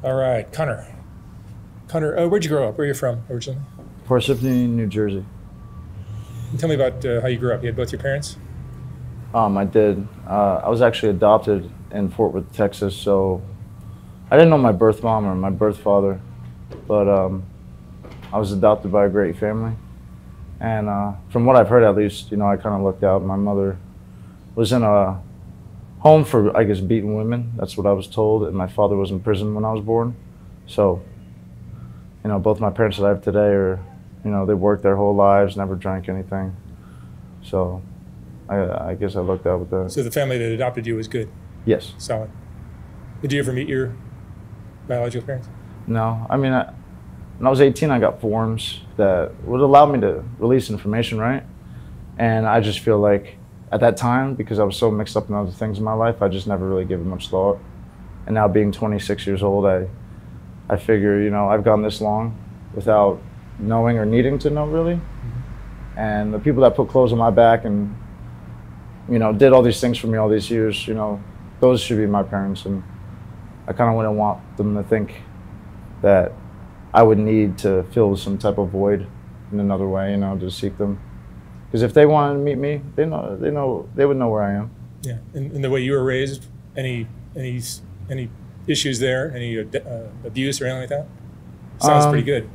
All right, Connor. Connor, where'd you grow up? Where are you from originally? Parsippany, New Jersey. And tell me about how you grew up. You had both your parents? I did. I was actually adopted in Fort Worth, Texas, so I didn't know my birth mom or my birth father, but I was adopted by a great family. And from what I've heard, at least, I kind of lucked out. My mother was in a home for, I guess, beaten women. That's what I was told. And my father was in prison when I was born. So, both my parents that I have today are, they worked their whole lives, never drank anything. So I guess I lucked out with that. So the family that adopted you was good? Yes. Solid. Did you ever meet your biological parents? No. I mean, when I was 18, I got forms that would allow me to release information, right? And I just feel like at that time, because I was so mixed up in other things in my life, I just never really gave it much thought. And now being 26 years old, I figure, I've gone this long without knowing or needing to know, really. Mm-hmm. And the people that put clothes on my back and, did all these things for me all these years, those should be my parents. And I kind of wouldn't want them to think that I would need to fill some type of void in another way, to seek them. Because if they wanted to meet me, they would know where I am. Yeah, and the way you were raised, any issues there, any abuse or anything like that? Sounds pretty good.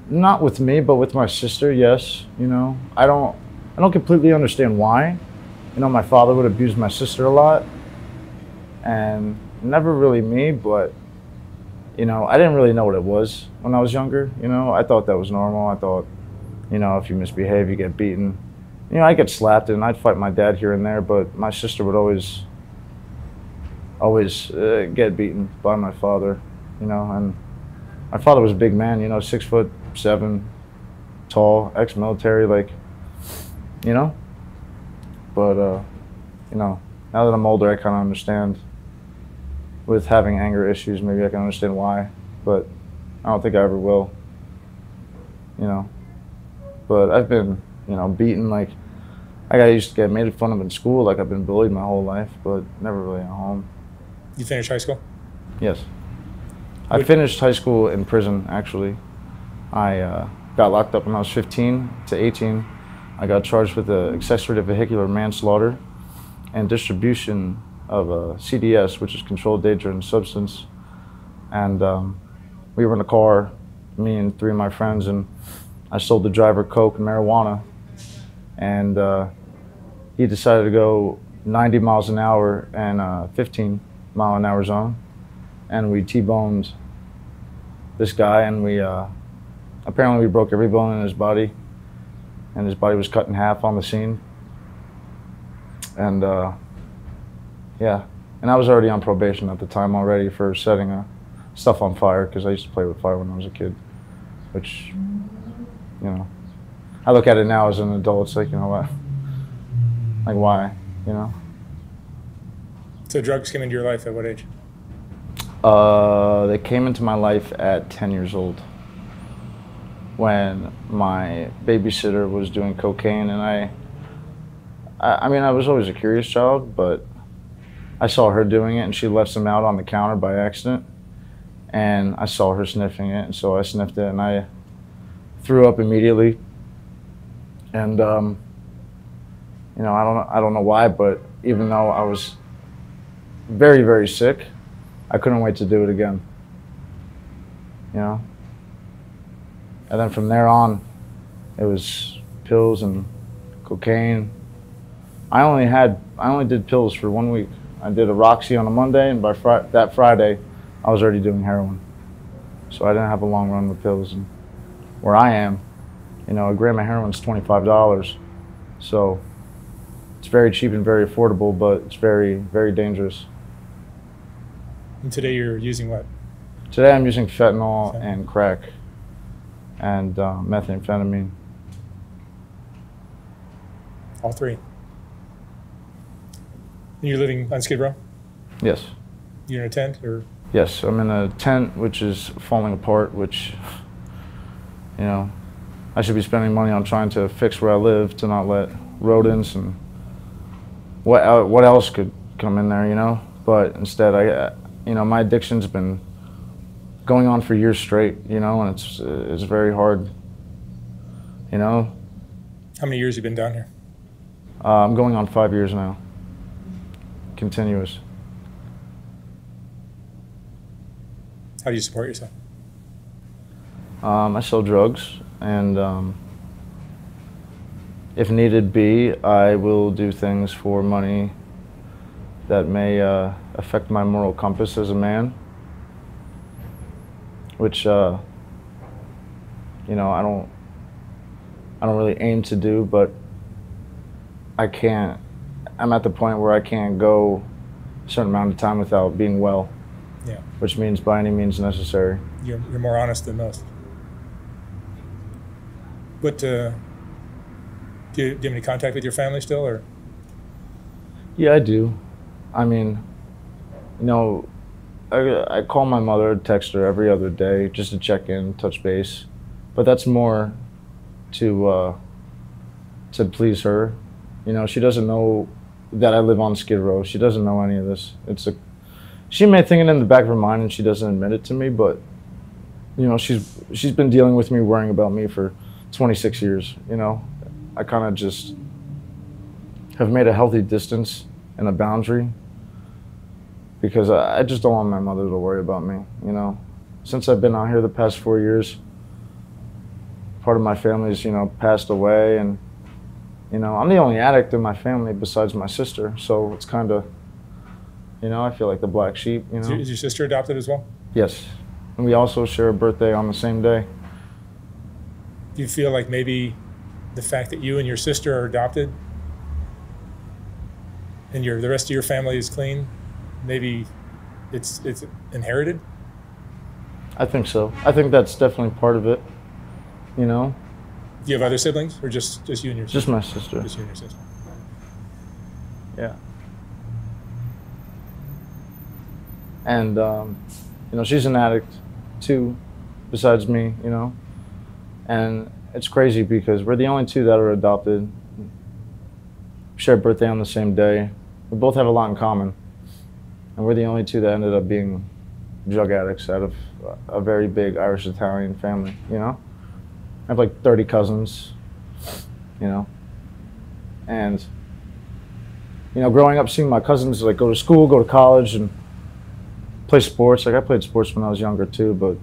Not with me, but with my sister, yes. I don't completely understand why. My father would abuse my sister a lot, and never really me, but I didn't really know what it was when I was younger. I thought that was normal. I thought, if you misbehave, you get beaten. I'd get slapped and I'd fight my dad here and there, but my sister would always get beaten by my father, and my father was a big man, 6'7", tall, ex-military, but now that I'm older, I kind of understand. With having anger issues, maybe I can understand why, but I don't think I ever will. But I've been, beaten. Like I used to get made fun of in school. Like I've been bullied my whole life, but never really at home. You finished high school? Yes. I finished high school in prison, actually. I got locked up when I was 15 to 18. I got charged with accessory to vehicular manslaughter and distribution of a CDS, which is controlled dangerous substance. And we were in a car, me and 3 of my friends, and I sold the driver coke and marijuana. And he decided to go 90 miles an hour and 15-mile-an-hour zone. And we T-boned this guy, and apparently we broke every bone in his body, and his body was cut in half on the scene. And yeah, and I was already on probation at the time already for setting stuff on fire, because I used to play with fire when I was a kid, which, I look at it now as an adult, it's like, what? Like, why, So drugs came into your life at what age? They came into my life at 10 years old, when my babysitter was doing cocaine, and I mean, I was always a curious child, but I saw her doing it, and she left some out on the counter by accident, and I saw her sniffing it, and so I sniffed it, and I threw up immediately. And I don't know why, but even though I was very, very sick, I couldn't wait to do it again. And then from there on, it was pills and cocaine. I only did pills for 1 week. I did a Roxy on a Monday, and by that Friday, I was already doing heroin. So I didn't have a long run with pills. And where I am, a gram of heroin is $25. So it's very cheap and very affordable, but it's very, very dangerous. And today you're using what? Today I'm using fentanyl and crack and methamphetamine. All 3. And you're living on Skid Row? Yes. You're in a tent, or? Yes, I'm in a tent which is falling apart, which, I should be spending money on trying to fix where I live to not let rodents and what else could come in there, But instead you know, my addiction's been going on for years straight, you know, and it's very hard, you know. How many years have you been down here? I'm going on 5 years now, continuous. How do you support yourself? I sell drugs, and if needed be, I will do things for money that may affect my moral compass as a man, which you know, I don't really aim to do, but I'm at the point where I can't go a certain amount of time without being well. Yeah. Which means by any means necessary. You're more honest than most. But do you have any contact with your family still, or? Yeah, I do. I mean, you know, I call my mother, text her every other day just to check in, touch base. But that's more to please her. You know, she doesn't know that I live on Skid Row. She doesn't know any of this. She may think it in the back of her mind and she doesn't admit it to me, but you know, she's been dealing with me, worrying about me for 26 years, you know. I kind of just have made a healthy distance and a boundary because I just don't want my mother to worry about me, you know. Since I've been out here the past 4 years, part of my family's, you know, passed away, and you know, I'm the only addict in my family besides my sister, so it's kind of, you know, I feel like the black sheep, you know. Is your sister adopted as well? Yes. And we also share a birthday on the same day. Do you feel like maybe the fact that you and your sister are adopted and the rest of your family is clean, maybe it's inherited? I think so. I think that's definitely part of it, you know. Do you have other siblings, or just you and your sister? Just my sister. Just you and your sister. Yeah. And, you know, she's an addict too, besides me, you know. And it's crazy because we're the only two that are adopted. We share a birthday on the same day. We both have a lot in common. And we're the only two that ended up being drug addicts out of a very big Irish-Italian family, you know. I have like 30 cousins, you know. And, you know, growing up, seeing my cousins like go to school, go to college, and play sports. Like I played sports when I was younger too, but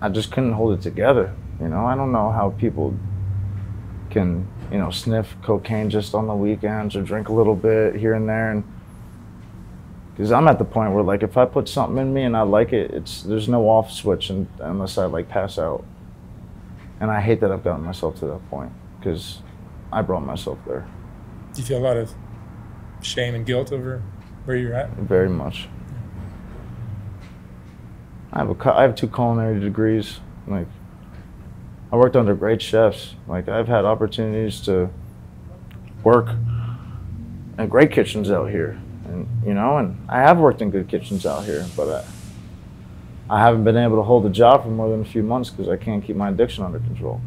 I just couldn't hold it together. You know, I don't know how people can, you know, sniff cocaine just on the weekends or drink a little bit here and there. And because I'm at the point where, like, if I put something in me and I like it, there's no off switch unless I like pass out. And I hate that I've gotten myself to that point because I brought myself there. Do you feel a lot of shame and guilt over where you're at? Very much. I have 2 culinary degrees. Like, I worked under great chefs. Like, I've had opportunities to work in great kitchens out here, and you know, and I have worked in good kitchens out here, but I haven't been able to hold a job for more than a few months because I can't keep my addiction under control.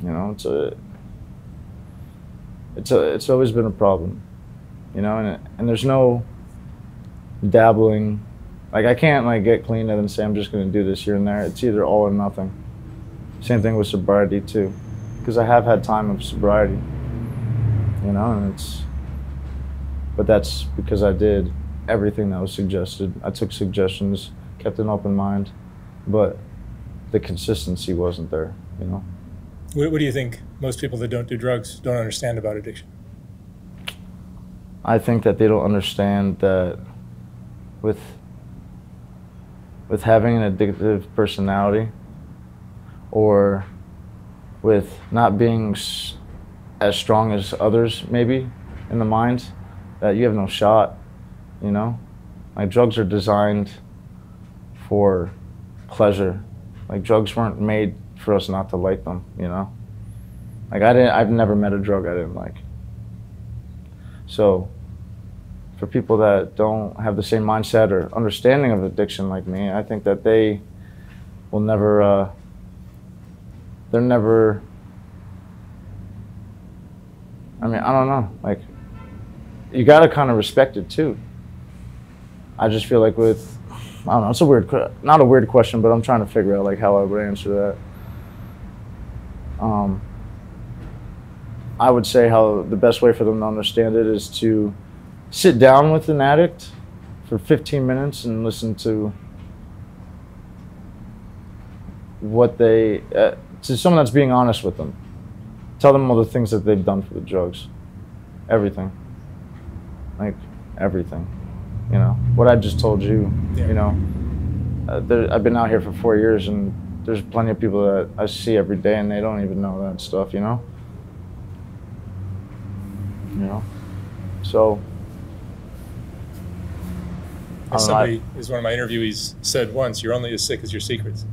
You know, it's always been a problem. You know, and there's no dabbling. Like, I can't like get clean and then say I'm just going to do this here and there. It's either all or nothing. Same thing with sobriety too, because I have had time of sobriety, you know, and but that's because I did everything that was suggested. I took suggestions, kept an open mind, but the consistency wasn't there, you know. What do you think most people that don't do drugs don't understand about addiction? I think that they don't understand that with having an addictive personality, or with not being as strong as others maybe in the mind, that you have no shot, you know? Like, drugs are designed for pleasure. Like, drugs weren't made for us not to like them, you know? Like, I've never met a drug I didn't like. So for people that don't have the same mindset or understanding of addiction like me, I think that they will never, I mean, I don't know, like, you got to kind of respect it too. I just feel like with, I don't know, it's a weird, not a weird question, but I'm trying to figure out like how I would answer that. I would say how the best way for them to understand it is to sit down with an addict for 15 minutes and listen to what they, to someone that's being honest with them. Tell them all the things that they've done for the drugs. Everything. Like, everything. You know, what I just told you, Yeah. you know. I've been out here for 4 years, and there's plenty of people that I see every day, and they don't even know that stuff, you know? You know? So, As somebody, as one of my interviewees said once, you're only as sick as your secrets.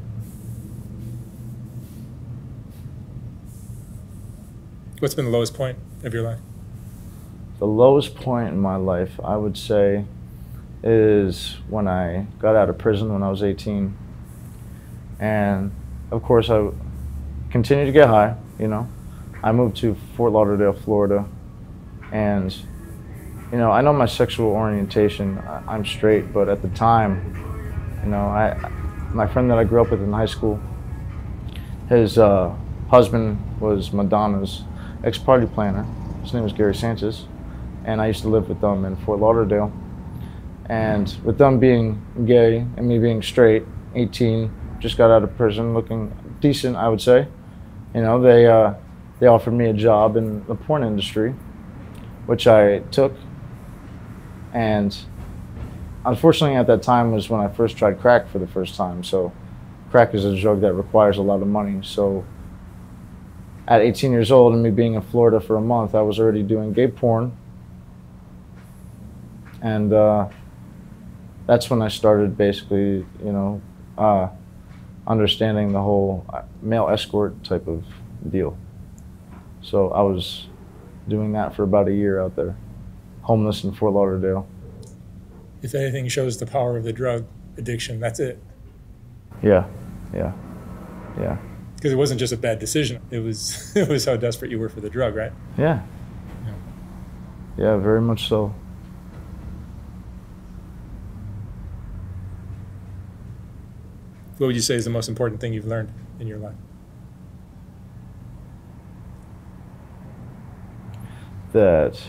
What's been the lowest point of your life? the lowest point in my life, I would say, is when I got out of prison when I was 18. And of course I continued to get high, you know. I moved to Fort Lauderdale, Florida, and you know, I know my sexual orientation, I'm straight, but at the time, you know, my friend that I grew up with in high school, his husband was Madonna's ex-party planner. His name was Gary Sanchez, and I used to live with them in Fort Lauderdale. And with them being gay and me being straight, 18, just got out of prison, looking decent, I would say. You know, they offered me a job in the porn industry, which I took. And unfortunately at that time was when I first tried crack for the first time. So crack is a drug that requires a lot of money. So at 18 years old and me being in Florida for a month, I was already doing gay porn. And that's when I started basically, you know, understanding the whole male escort type of deal. So I was doing that for about a year out there, homeless in Fort Lauderdale. If anything shows the power of the drug addiction, that's it. Yeah. Because it wasn't just a bad decision. It was it was how desperate you were for the drug, right? Yeah, very much so. What would you say is the most important thing you've learned in your life? That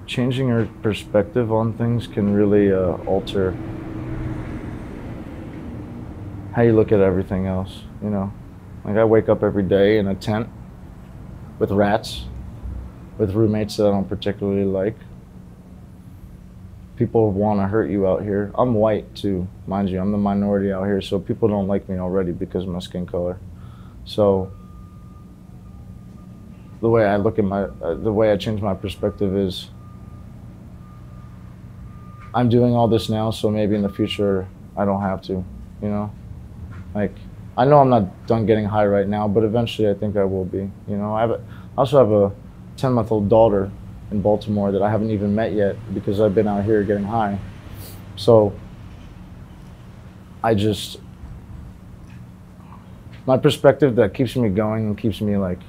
changing your perspective on things can really alter how you look at everything else, you know. Like I wake up every day in a tent with rats, with roommates that I don't particularly like. People want to hurt you out here. I'm white too, mind you. I'm the minority out here, so people don't like me already because of my skin color. So the way I look at the way I change my perspective is I'm doing all this now, so maybe in the future I don't have to, you know? Like, I know I'm not done getting high right now, but eventually I think I will be, you know? I also have a 10-month-old daughter in Baltimore that I haven't even met yet because I've been out here getting high. So my perspective that keeps me going and keeps me like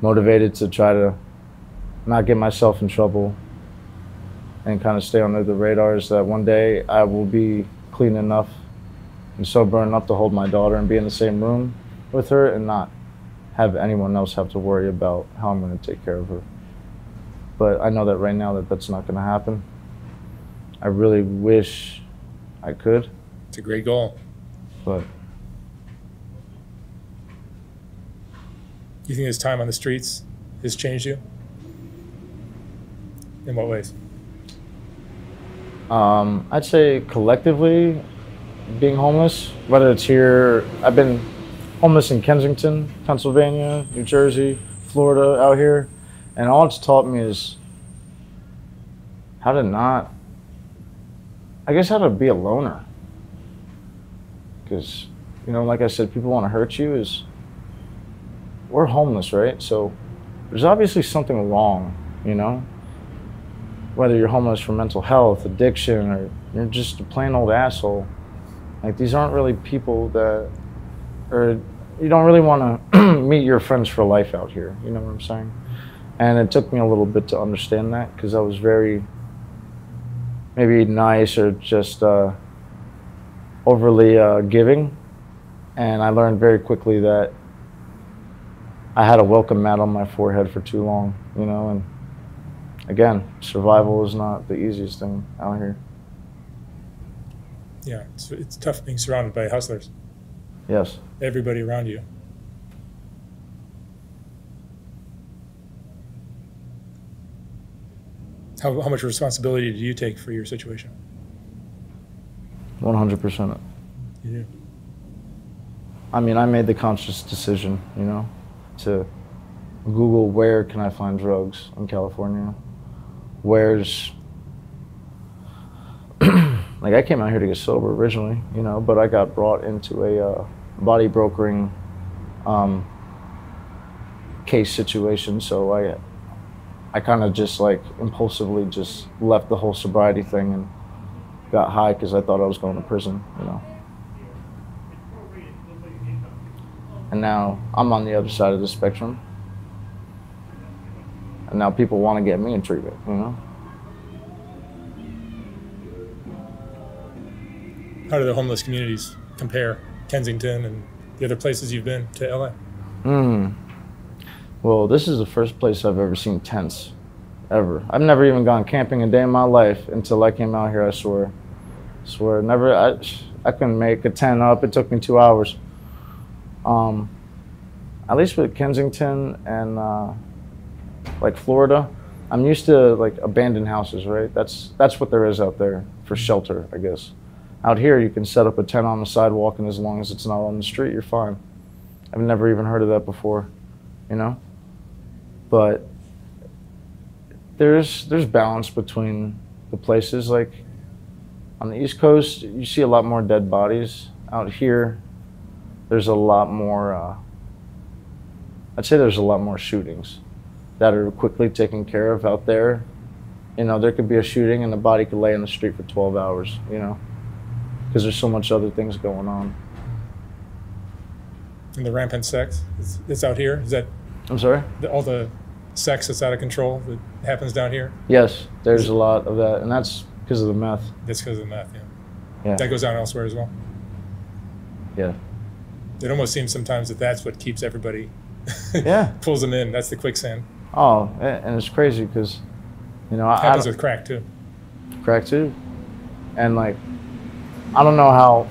motivated to try to not get myself in trouble and kind of stay under the radar is that one day I will be clean enough and sober enough to hold my daughter and be in the same room with her and not have anyone else have to worry about how I'm going to take care of her. But I know that right now that's not going to happen. I really wish I could. It's a great goal. But You think this time on the streets has changed you? In what ways? I'd say collectively, being homeless, whether it's here, I've been homeless in Kensington, Pennsylvania, New Jersey, Florida, out here, and all it's taught me is how to be a loner. Because, you know, like I said, people want to hurt you. We're homeless, right? So there's obviously something wrong, you know? Whether you're homeless for mental health, addiction, or you're just a plain old asshole. Like, these aren't really people that are you don't really want to meet your friends for life out here. You know what I'm saying? And it took me a little bit to understand that, because I was very maybe nice or just overly giving. And I learned very quickly that I had a welcome mat on my forehead for too long, you know, and again, survival is not the easiest thing out here. Yeah, it's tough being surrounded by hustlers. Yes. Everybody around you. How much responsibility do you take for your situation? 100%. You do? I mean, I made the conscious decision, you know, to Google where can I find drugs in California. Where's, like, I came out here to get sober originally, you know, but I got brought into a body brokering case situation, so I kind of just like impulsively just left the whole sobriety thing and got high because I thought I was going to prison, you know. And now I'm on the other side of the spectrum. And now people want to get me in treatment, you know. How do the homeless communities compare, Kensington and the other places you've been, to LA? Well, this is the first place I've ever seen tents, ever. I've never even gone camping a day in my life until I came out here, I swear. Never, I couldn't make a tent up. It took me 2 hours. At least with Kensington and like Florida, I'm used to like abandoned houses, right? That's what there is out there for shelter, I guess. Out here, you can set up a tent on the sidewalk, and as long as it's not on the street, you're fine. I've never even heard of that before, you know? But there's balance between the places. Like on the East Coast, you see a lot more dead bodies. Out here, there's a lot more, I'd say there's a lot more shootings that are quickly taken care of out there. You know, there could be a shooting and the body could lay in the street for 12 hours, you know, because there's so much other things going on. And the rampant sex that's out here, is that? I'm sorry? All the sex that's out of control that happens down here? Yes, there's a lot of that, and that's because of the meth. That's because of the meth, yeah. Yeah. That goes on elsewhere as well? Yeah. It almost seems sometimes that that's what keeps everybody, yeah, pulls them in. That's the quicksand. Oh, and it's crazy because, you know, it happens with crack too. Crack too. And like, I don't know how,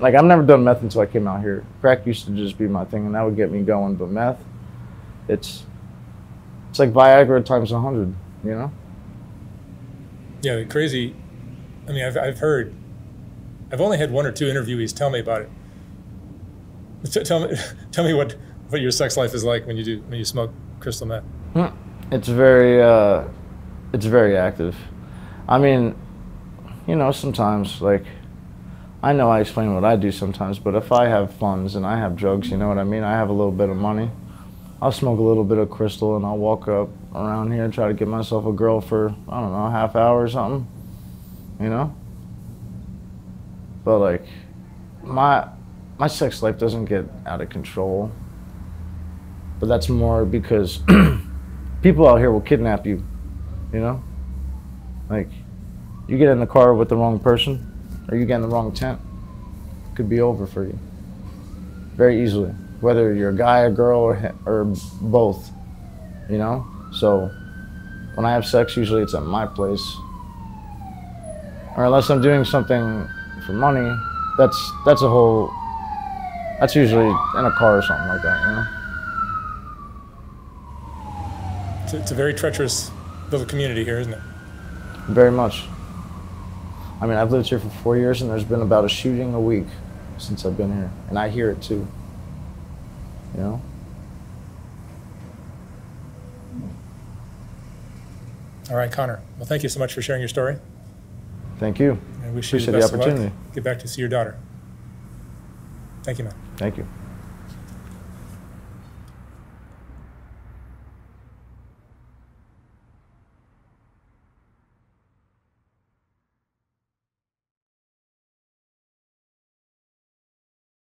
like I've never done meth until I came out here. Crack used to just be my thing and that would get me going, but meth, it's like Viagra times 100, you know? Yeah, the crazy, I mean, I've heard, I've only had 1 or 2 interviewees tell me about it. Tell me what your sex life is like when you smoke crystal meth. It's very active. I mean, you know, sometimes like, I know I explain what I do sometimes, but if I have funds and I have drugs, you know what I mean? I have a little bit of money. I'll smoke a little bit of crystal and I'll walk up around here and try to get myself a girl for, I don't know, half hour or something, you know? But like, my sex life doesn't get out of control. But that's more because people out here will kidnap you, you know? Like, you get in the car with the wrong person, or you get in the wrong tent, it could be over for you. Very easily. Whether you're a guy, a girl, or both, you know? So, when I have sex, usually it's at my place. Or unless I'm doing something for money, that's usually in a car or something like that, you know? It's a very treacherous little community here, isn't it? Very much. I mean, I've lived here for 4 years and there's been about a shooting a week since I've been here. And I hear it too, you know? All right, Connor. Well, thank you so much for sharing your story. Thank you. I wish you the Appreciate best the opportunity. of luck. Get back to see your daughter. Thank you, man. Thank you.